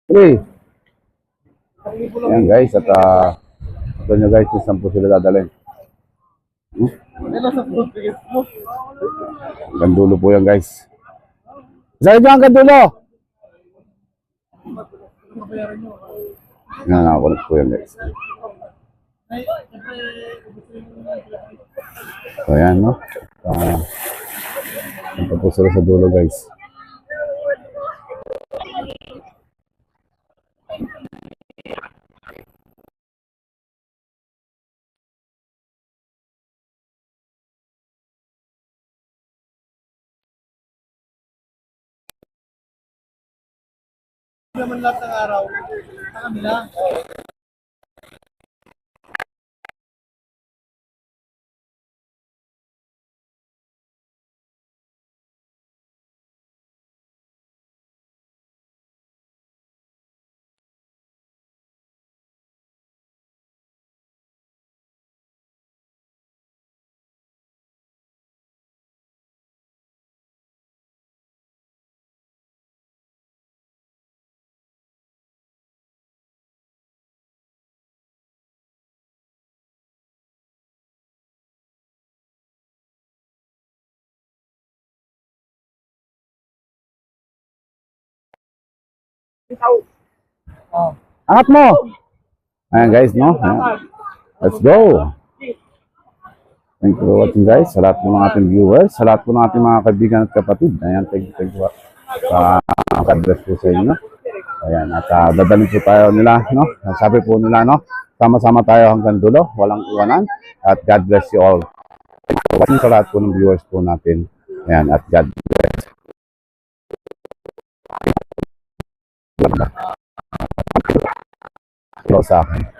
Okay. Ayan guys, at ito nyo guys kung saan po sila dadalhin. Hanggang dulo po yan guys. Saan nyo hanggang dulo? Yan, nakakulit po yan guys. So ayan no. Ito po sila sa dulo guys. Naman lahat ng araw sa kanila. Angat mo! Ayan guys no. Ayan. Let's go! Thank you for watching guys. Sa lahat po ng ating viewers, sa lahat po ng ating mga kaibigan at kapatid. Ayan, thank you. God bless po sa inyo. Ayan, at dadalhin po tayo nila, no? Sabi po nila, no? Sama-sama tayo hanggang dulo, walang iwanan. At God bless you all. Thank you for watching sa lahat po ng viewers po natin. Ayan, at God bless. Hello sa akin.